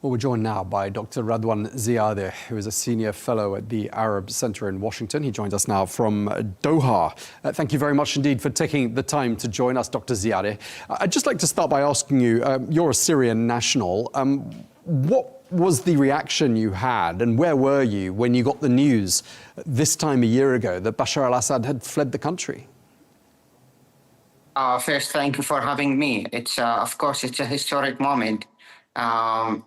Well, we're joined now by Dr. Radwan Ziadeh, who is a senior fellow at the Arab Center in Washington. He joins us now from Doha. Thank you very much indeed for taking the time to join us, Dr. Ziadeh. I'd just like to start by asking you, you're a Syrian national. What was the reaction you had and where were you when you got the news this time a year ago that Bashar al-Assad had fled the country? First, thank you for having me. It's, of course, it's a historic moment.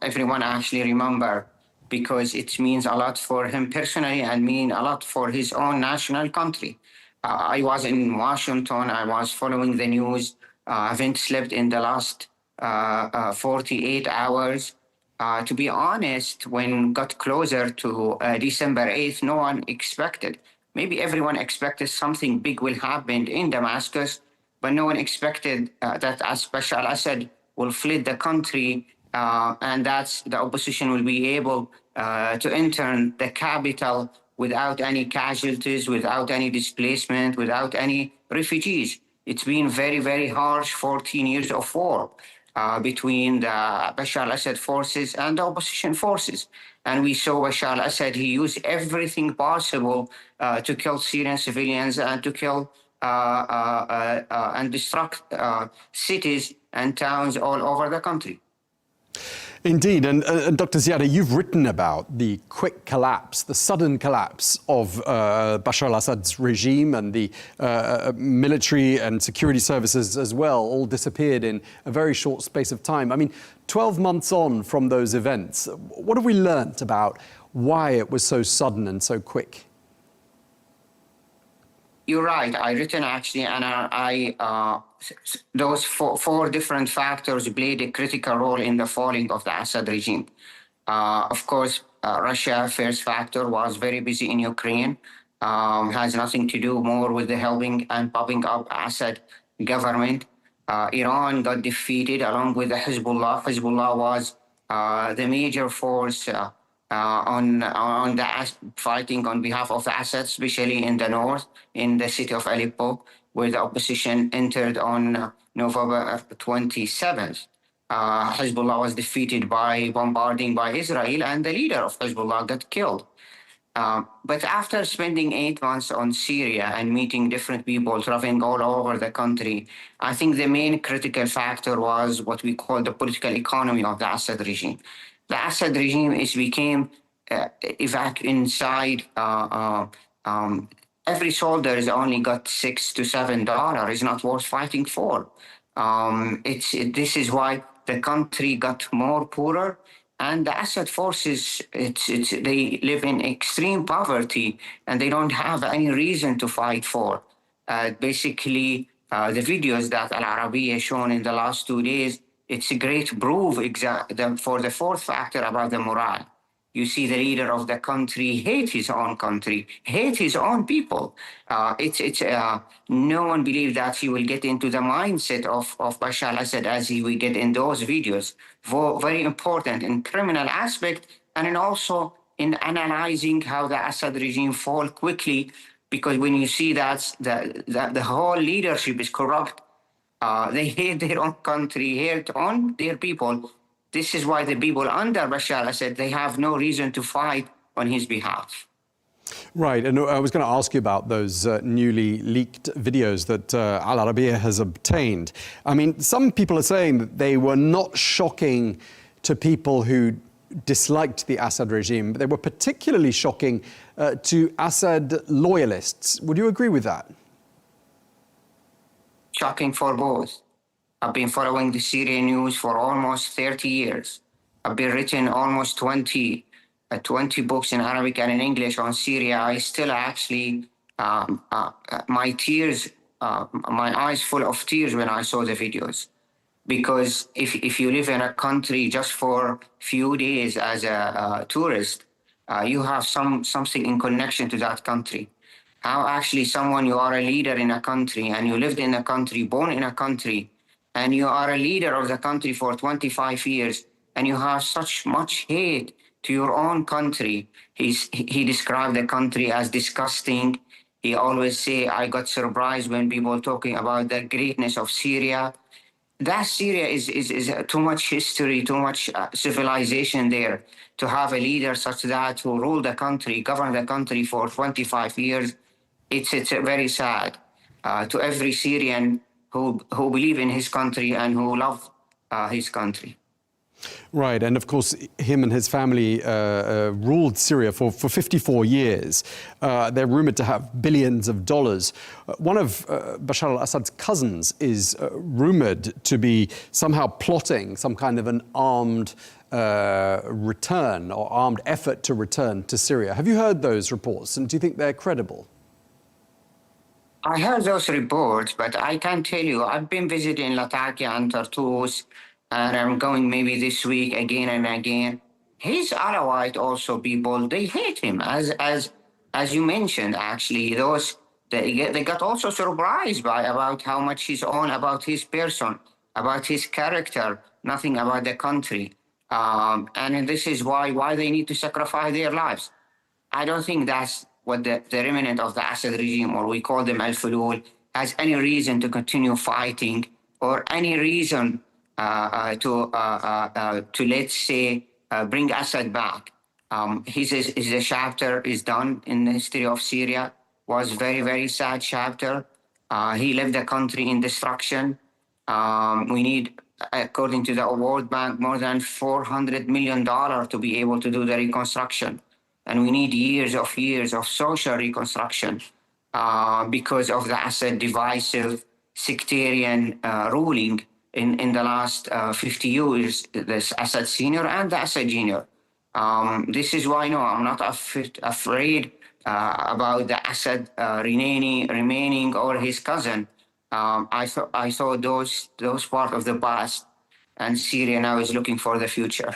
Everyone actually remember, because it means a lot for him personally and mean a lot for his own national country. I was in Washington. I was following the news. I haven't slept in the last 48 hours. To be honest, when got closer to December 8th, no one expected. Maybe everyone expected something big will happen in Damascus, but no one expected that as Bashar al-Assad will flee the country, and that's the opposition will be able to enter the capital without any casualties, without any displacement, without any refugees. It's been very, very harsh 14 years of war between the Bashar al-Assad forces and the opposition forces. And we saw Bashar al-Assad, he used everything possible to kill Syrian civilians and to kill and destruct cities and towns all over the country. Indeed, and Dr. Ziadeh, you've written about the quick collapse, the sudden collapse of Bashar al-Assad's regime, and the military and security services as well all disappeared in a very short space of time. I mean, 12 months on from those events, what have we learnt about why it was so sudden and so quick? You're right. I written actually, and those four different factors played a critical role in the falling of the Assad regime. Of course, Russia, first factor, was very busy in Ukraine. Has nothing to do more with the helping and popping up Assad government. Iran got defeated along with the Hezbollah. Hezbollah was the major force on the fighting on behalf of the Assad, especially in the north, in the city of Aleppo, where the opposition entered on November 27th. Hezbollah was defeated by bombarding by Israel, and the leader of Hezbollah got killed. But after spending 8 months on Syria and meeting different people, traveling all over the country, I think the main critical factor was what we call the political economy of the Assad regime. The Assad regime became inside. Every soldier is only got $6 to $7. It's not worth fighting for. This is why the country got more poorer, and the Assad forces they live in extreme poverty, and they don't have any reason to fight for. Basically, the videos that Al-Arabiya shown in the last 2 days, it's a great proof for the fourth factor about the morale. You see the leader of the country hate his own country, hate his own people. No one believes that he will get into the mindset of Bashar al-Assad as he will get in those videos. Very important in criminal aspect, and also in analyzing how the Assad regime fall quickly, because when you see that the whole leadership is corrupt, they hate their own country, hate on their people. This is why the people under Bashar al-Assad, they have no reason to fight on his behalf. Right, and I was going to ask you about those newly leaked videos that Al-Arabiya has obtained. I mean, some people are saying that they were not shocking to people who disliked the Assad regime, but they were particularly shocking to Assad loyalists. Would you agree with that? Shocking for both. I've been following the Syrian news for almost 30 years. I've been written almost 20 books in Arabic and in English on Syria. I still actually, my eyes full of tears when I saw the videos. Because if you live in a country just for a few days as a tourist, you have something in connection to that country. How actually you are a leader in a country, and you lived in a country, born in a country, and you are a leader of the country for 25 years, and you have such much hate to your own country. He described the country as disgusting. He always say, I got surprised when people talking about the greatness of Syria. that Syria is too much history, too much civilization there to have a leader such that who ruled the country, governed the country for 25 years. It's very sad to every Syrian who believe in his country and who love his country. Right, and of course, him and his family ruled Syria for 54 years. They're rumored to have billions of dollars. One of Bashar al-Assad's cousins is rumored to be somehow plotting some kind of an armed return or armed effort to return to Syria. Have you heard those reports, and do you think they're credible? I heard those reports, but I can tell you, I've been visiting Latakia and Tartus, and I'm going maybe this week again and again. His Alawite also people, they hate him, as you mentioned. Actually, they got also surprised about how much he's on about his person, about his character, nothing about the country, and this is why they need to sacrifice their lives. I don't think that's what the remnant of the Assad regime, or we call them al-Fulul, has any reason to continue fighting or any reason to let's say, bring Assad back. His chapter is done in the history of Syria. Was very, very sad chapter. He left the country in destruction. We need, according to the World Bank, more than $400 million to be able to do the reconstruction. And we need years of social reconstruction because of the Assad divisive sectarian ruling in the last 50 years, the Assad senior and the Assad junior. This is why, no, I'm not afraid about the Assad remaining or his cousin. I saw those part of the past, and Syria now is looking for the future.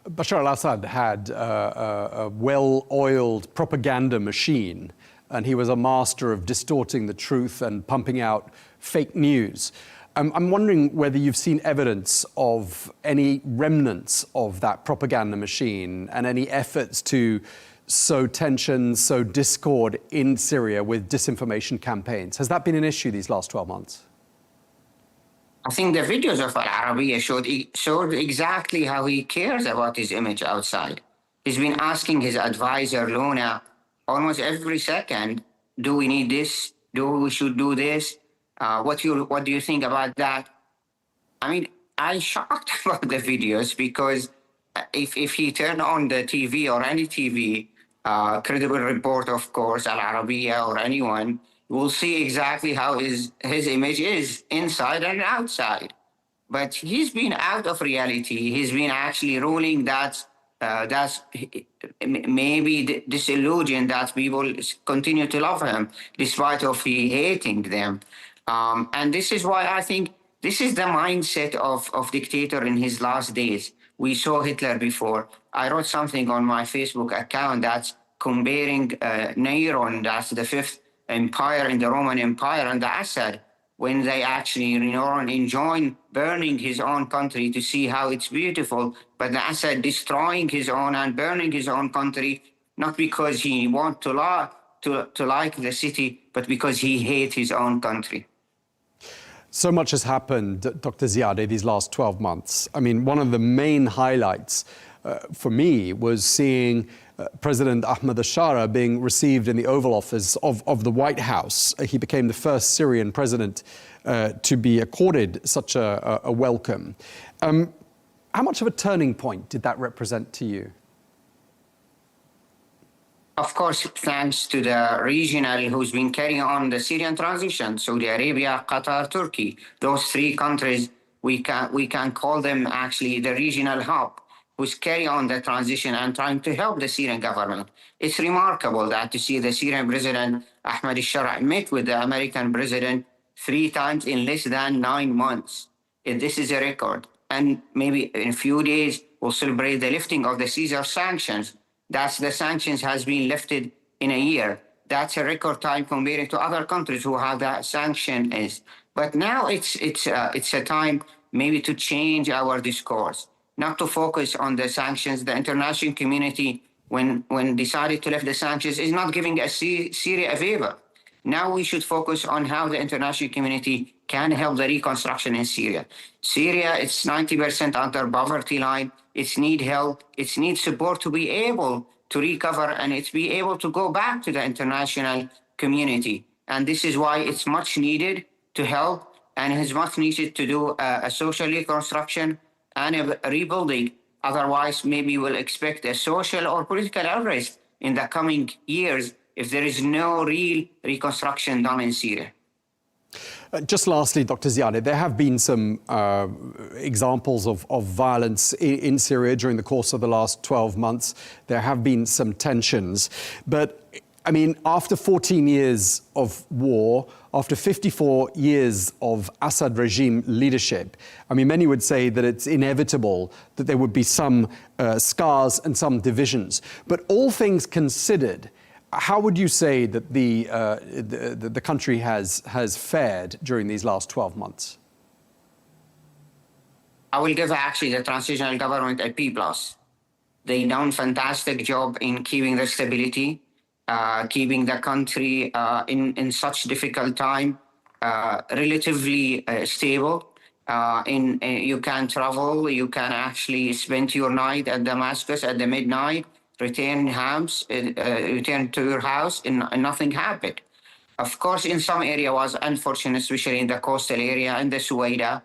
Bashar al-Assad had a well-oiled propaganda machine, and he was a master of distorting the truth and pumping out fake news. I'm wondering whether you've seen evidence of any remnants of that propaganda machine and any efforts to sow tension, sow discord in Syria with disinformation campaigns. Has that been an issue these last 12 months? I think the videos of Al-Arabiya showed exactly how he cares about his image outside. He's been asking his advisor, Luna, almost every second, do we need this? We should do this? What do you think about that? I mean, I'm shocked about the videos because if he turned on the TV or any TV, credible report, of course, Al-Arabiya or anyone, will see exactly how his image is inside and outside. But he's been out of reality. He's been actually ruling that's maybe disillusioned that people continue to love him despite of he hating them. And this is why I think this is the mindset of dictator in his last days. We saw Hitler before. I wrote something on my Facebook account that's comparing Nero, that's the fifth empire in the Roman Empire, and the Assad, when they actually enjoying burning his own country to see how it's beautiful, but the Assad destroying his own and burning his own country, not because he wants to like the city, but because he hates his own country. So much has happened, Dr. Ziadeh, these last 12 months. I mean, one of the main highlights for me was seeing President Ahmed al-Sharaa being received in the Oval Office of the White House. He became the first Syrian president to be accorded such a welcome. How much of a turning point did that represent to you? Of course, thanks to the regional who's been carrying on the Syrian transition, Saudi Arabia, Qatar, Turkey. Those three countries, we can call them actually the regional hub, who's carrying on the transition and trying to help the Syrian government. It's remarkable that to see the Syrian President Ahmed al-Sharaa met with the American President 3 times in less than 9 months. This is a record. And maybe in a few days, we'll celebrate the lifting of the Caesar sanctions. That's the sanctions has been lifted in a year. That's a record time compared to other countries who have that sanction is. But now it's a time maybe to change our discourse, not to focus on the sanctions. The international community, when decided to lift the sanctions, is not giving Syria a favor. Now we should focus on how the international community can help the reconstruction in Syria. Syria, it's 90% under poverty line. It needs help. It needs support to be able to recover and it's be able to go back to the international community. And this is why it's much needed to help and it's much needed to do a social reconstruction and a rebuilding. Otherwise, maybe we'll expect a social or political unrest in the coming years if there is no real reconstruction done in Syria. Just lastly, Dr. Ziadeh, there have been some examples of violence in Syria during the course of the last 12 months. There have been some tensions. But, I mean, after 14 years of war, after 54 years of Assad regime leadership, I mean, many would say that it's inevitable that there would be some scars and some divisions. But all things considered, how would you say that the country has fared during these last 12 months? I will give actually the transitional government a B+. They done fantastic job in keeping the stability, keeping the country in such difficult time, relatively stable. You can travel, you can actually spend your night at Damascus at the midnight, return to your house and nothing happened. Of course, in some area was unfortunate, especially in the coastal area and the Suwaida.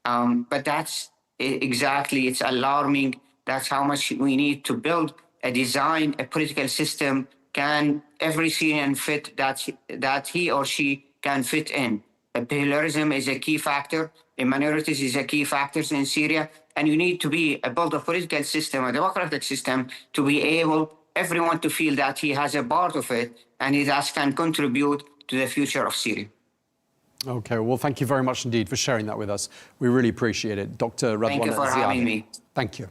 But that's exactly, it's alarming. That's how much we need to build a design, a political system, can every Syrian fit that he or she can fit in. Pluralism is a key factor. Minorities is a key factor in Syria. And you need to build a political system, a democratic system, to be able, everyone to feel that he has a part of it and he thus can contribute to the future of Syria. Okay, well, thank you very much indeed for sharing that with us. We really appreciate it. Dr. Radwan Ziadeh. Thank you for having me. Thank you.